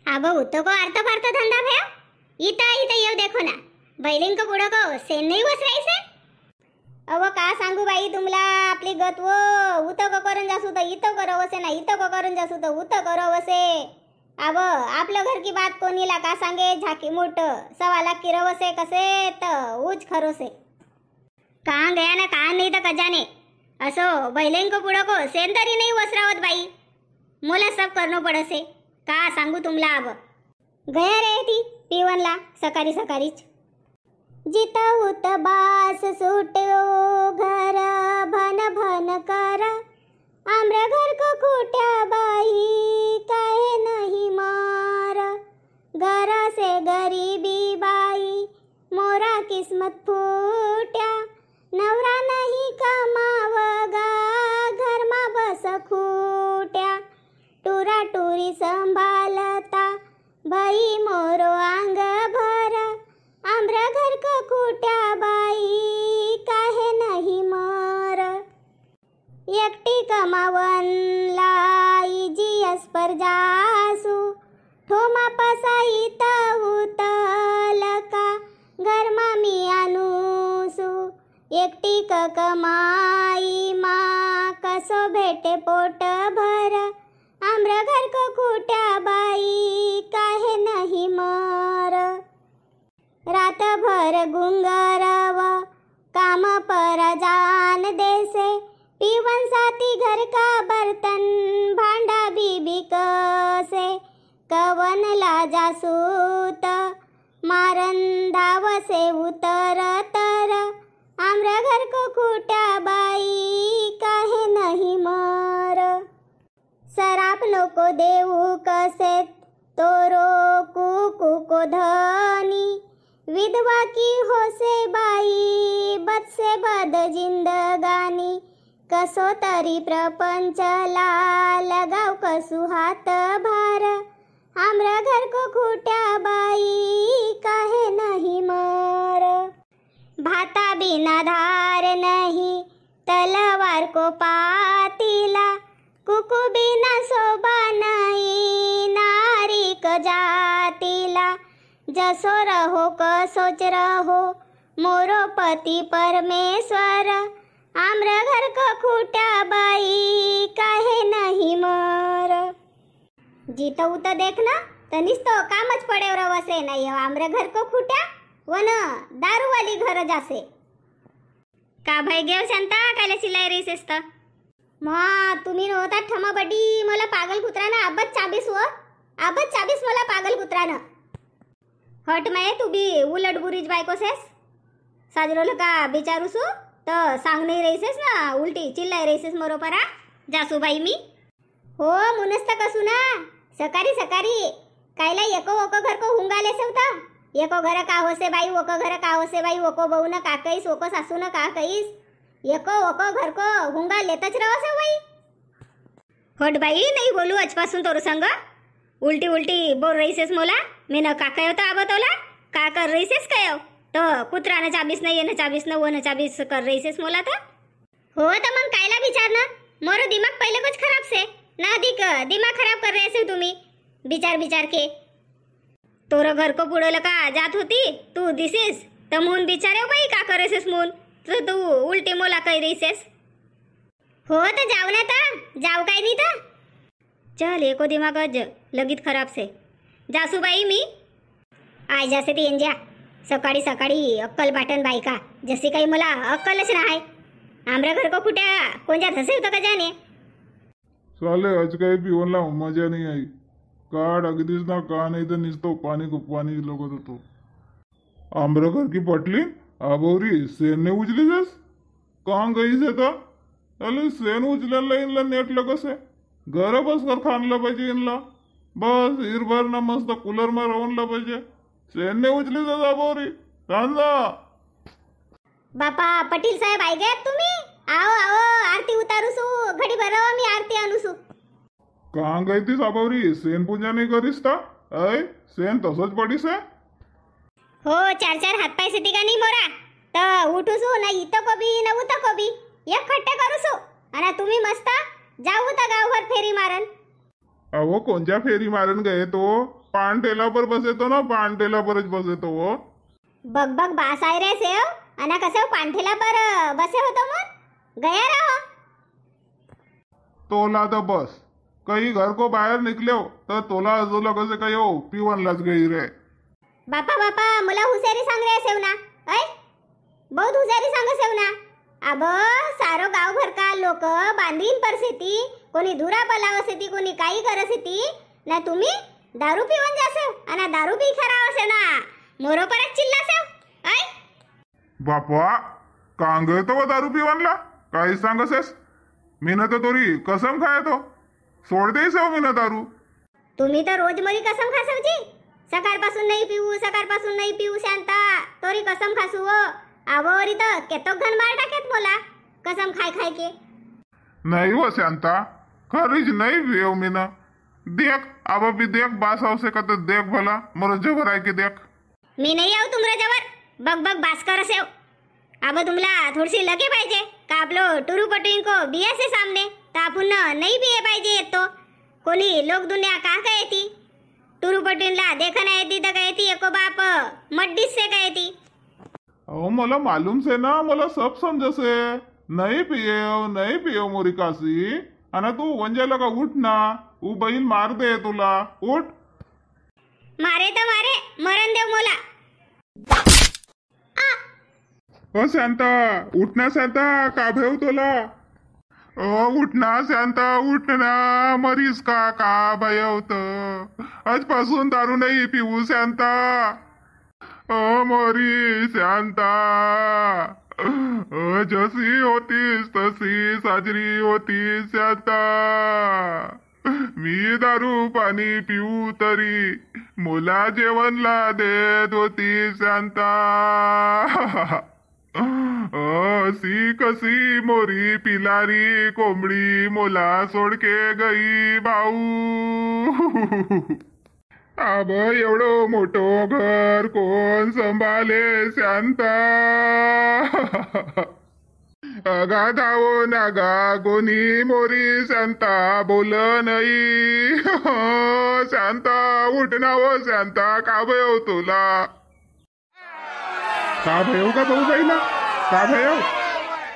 अब उतो को अर्थ पार्थ धंदा भया इथं इथं येऊ देखो ना बैलिंक पुढं को सेन नाही वसरायचे. अव का सांगू बाई तुमला आपली गत वो उतो को करून जासू तर इथं करवसे ना इथं को करून जासू तर उतं करवसे. अब आपलं घर की बात कोणीला का सांगे झाकी मोठ 1.25 लाख की रवसे कसे तर उच खरोसे कहाँ गया ना कहाँ नहीं तर कजाने. असो बैलें को पुढं को सेन तरी नाही वसरावत बाई मोला सब करणं पडसे. का सांगू तुमला अब गया रे ती पिवनला सकाळी सकाळीच. जिताऊत बास सुट्यो घर भन भन कर आम्र घर को खुट्या बाई काहे नहीं मार. घरा से गरीबी बाई मोरा किस्मत फूट्या नवरा नहीं कमावगा घर मा बस खूट्या. टुरा टुरी संभालता बाई मोरो अंग भर आम्र घर को खुट्या बाई काहे नहीं मार. एकटी कमावन लाई जीएस पर जासू ठोमा पसाई तउतल का घर मा मी आणूसू. एकटी क कमाई मा कसो भेटे पोट भर आम्र घर को खुट्या बाई काहे नहीं मार. रात भर गुंगरव काम पर जान देसे पीवन साथी घर का बर्तन भांडा बीबी कसे. कवन ला जासूत मारन धाव से उतर तर आम्र घर को खुट्या बाई काहे नहीं मार. सराप नको देऊ कसे तोरो कुकू को धनी विधवा की होसे बाई बद से बद जिंदगानी. कसो तरी प्रपंचला लगाव कसू हात भार आम्र घर को खुट्या बाई काहे नहीं मार. भाता बिना धार नहीं तलवार को पातीला कुकू बिना शोभा नहीं नारी क जातीला. जसो रहो क सोच रहो मोरो पति परमेश्वर आम्र घर को खुट्या बाई काहे नहीं मार. जिथं उत देखना तनिस तो कामच पडेव रवसे नाही आम्र घर को खुट्या वन दारूवाली घर जासे. का भाई गेव शांता कायला सिलाई रहीसेस तर मग तुम्ही नव्हता ठमा बडी मला पागल कुत्रानं आबत 24 व आबत 24 मला पागल कुत्रानं. हट मैं तू भी उलट बुरीज बायको सेस साजरोल का बिचारूसू तर सांग नाही रहीसेस ना उलटी चिल्लाई रहीसेस मरोपरा जासू बाई मी. हो मुनस्त कसू ना सकारी सकारी कायला एको ओको घर को हुंगाले सेवता. एको घर का होसे बाई ओको घर का होसे बाई ओको बहू न का कईस ओको सासू न का कईस एको ओको घर को हुंगा लेतच रहो बाई. हट बाई नाही बोलू आजपासून तोर संग उलटी उलटी बोल रहीसेस मोला. मी न का कयो तर आबतोला का कर रहीसेस कयो तो कुत्रानं 24 नाही येणं 24 न वन 24 कर रहीसेस मोला तर. हो तर मग कायला विचार ना मोरो दिमाग पहिले कुछ खराब से ना अधिक दिमाग खराब कर रहे से तुम्ही विचार विचार के. तोर घर को पुढलं का जात होती तू दिसेस तर म्हणून बिचारे बाई का करेसेस म्हणून तर तू उलटी मोला कही रहीसेस. हो तर जाऊ ना तर जाऊ काय नाही तर चल एको दिमाग अज लगीत खराब से जासू बाई मी आय जासे ते जा सकाळी सकाळी अक्कल बाटन बायका जशी काही मला अक्कलच नाही. आम्र घर को कुठ्या कोणत्यात हसे होतं का जाने. साले आज काही पिवनला मजा नाही आई काढ अगदीच ना का नाही तर निसतो पाणी को पाणी लगत होतो. आम्र घर की पटली आबोरी सेन ने उचली जस कहाँ गई से था अरे सेन उचलायला इनला नेटलं कसे घर बस कर खाणलं पाहिजे इनला बस हिरभर ना मस्त कूलर मा राहूनला पाहिजे. सेन ने उचली जस आबोरी रांजा. बापा पटील साहेब आई गए तुम्ही आओ आओ आरती उतारूसू घडी भरो मी आरती आणूसू. कहाँ गई थी साबवरी सेन पूजा नहीं करीस था ऐ सेन तसच पडीस है. हो 4-4 हात पाय सिटी का नाही मोरा तर उठूसू ना इथं कोबी ना उथं कोबी एक खट्टे करूसू आणि तुम्ही मस्त जाऊ तर गावभर फेरी मारन. अहो कोणत्या फेरी मारून गए तो पान टेला पर बसे तो ना पान टेला परच बसे तो वो बग बग बास आय रे सेव अना कसं पांठेला पर बसे होतो मग गया रहो तोला तो बस कहीं घर को बाहर निकले हो तो तोला अजोला कसे काही हो पिवन लाच गई रे बापा बापा मला हुशारी सांग रे सेवना ऐ बहुत हुशारी सांग सेवना अब सारो गाव भर का लोक बांधीन परसेती कोणी धुरा पलावसेती कोणी काही करसेती ना तुम्ही दारू पिवन जासेव आणि दारू पी खरावसे ना मोरो परत चिल्लासेव ऐ बापा कांगे तो दारू पिवनला काही सांगसेस मीन तो तोरी कसम खाय तो सोड दे सव मीन दारू तुम्ही तर रोज मरी कसम खासवजी सकाळपासून नाही पिऊ शांता तोरी कसम खासू हो आवरी तर केतो घन मार टाकेत बोला कसम खाय खाय के नहीं हो शांता खरीज नहीं पियो मीन देख अब भी देख बास आवसे का तो देख भला मोर जबर आहे की देख मी नाही आऊ तुमरा जवर बग बग बास कर सेव अब तुमला थोडीशी लगे पाहिजे का आपलो टुरू पटुईन को बिया से सामने तर आपण नाही बिये पाहिजे येतो कोणी लोक दुनिया का काय येती टुरू पटुईनला देखना येती तर काय येती एको बाप मड्डीस से काय येती अहो मला मालूम से ना मला सब समजसे नहीं पियो मोरी काशी आणि तू वंजाला का उठ ना ऊ बहीण मार दे तुला उठ मारे तर मारे मरण देव मोला ओ शांता उठना शांता का भेव तुला ओ उठना शांता उठना मरीस का भयवत आजपासून दारू नाही पिऊ शांता ओ मोरी शांता जशी होतीस तशी साजरी होतीस शांता मी दारू पाणी पिऊ तरी मुला जेवणला देत होती शांता सी कसी मोरी पिलारी कोंबडी मोला सोडके गई भाऊ अब एवढो मोठो घर कोण संभाले शांता अगा धावो नागा कोणी मोरी शांता बोल नाही शांता उठना हो शांता का भयव तुला का भयव का भाऊ बाईला का भयव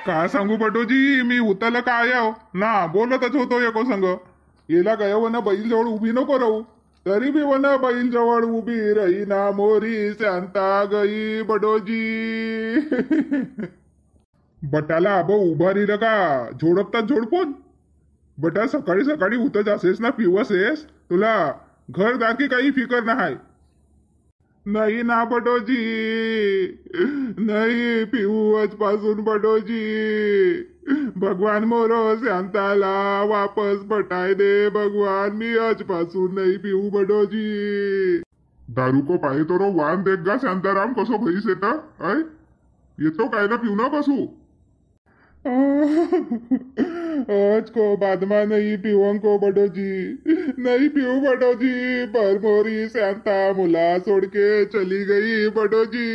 का सांगू पटोजी मी उतल का आयाव ना बोलतच होतो एको संग येला गयो ना बैल जवळ उभी नको राहू तरी भी वन बैल जवळ उभी रही ना मोरी शांता गई बडोजी बटाला अब उभा राहिलं का झोडपतात झोडपून बटा सकाळी सकाळी उतच असेस ना पिवसेस तुला घरदार की काही फिकर नाही नाही ना बडोजी नाही पिऊच पासून बडोजी भगवान मोरो शांताला वापस पटाय दे भगवान मी आजपासून नाही पिऊ बडोजी दारू को पाहे तो रो वान देख गा शांताराम कसो भईस येत आय येतो काय ना पिऊ ना कसू आज को बाद में नहीं पीवन को बडोजी नहीं पीऊ बडोजी पर मोरी शांता मुला छोड़ के चली गई बडोजी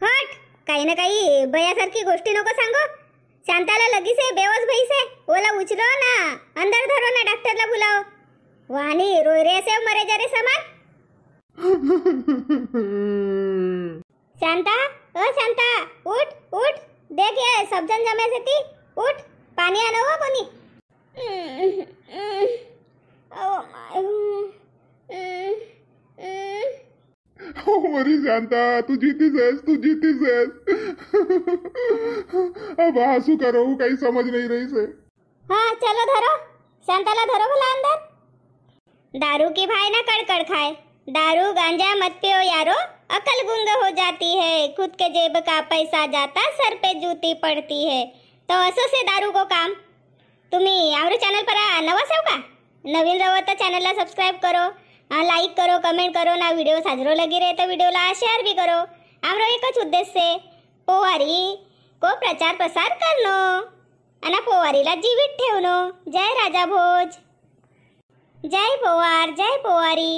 हट काही ना काही बयासारखी गोष्टी नको सांगो शांताला लगीच आहे बेवस भईस आहे ओला उचलो ना अंदर धरो ना डॉक्टरला बुलाओ वाणी रोय रे से मरे जा रे समान शांता ओ शांता उठ उठ देख ये सब जन जमे से ती उठ पानी आना हो कोनी ओ मरी शांता तू जीतीस अब आंसू करो काही समझ नहीं रही से हाँ चलो धरो शांताला धरो भला अंदर दारू की भाई ना कड़कड़ खाए दारू गांजा मत पियो यारो अकल गुंग हो जाती है खुद के जेब का पैसा जाता सर पे जूती पड़ती है तो असो से दारू को काम तुम्ही आमरे चॅनल पर नवा सेव का नवीन रहो तो चॅनलला सबस्क्राइब करो लाइक करो कमेंट करो ना वीडियो साजरो लगी रहे तो वीडियोला शेअर भी करो आमरो एकच उद्देश्य पोवारी को प्रचार प्रसार करनो आणि पोवारीला जीवित ठेवनो जय राजा भोज जय पोवार जय पोवारी।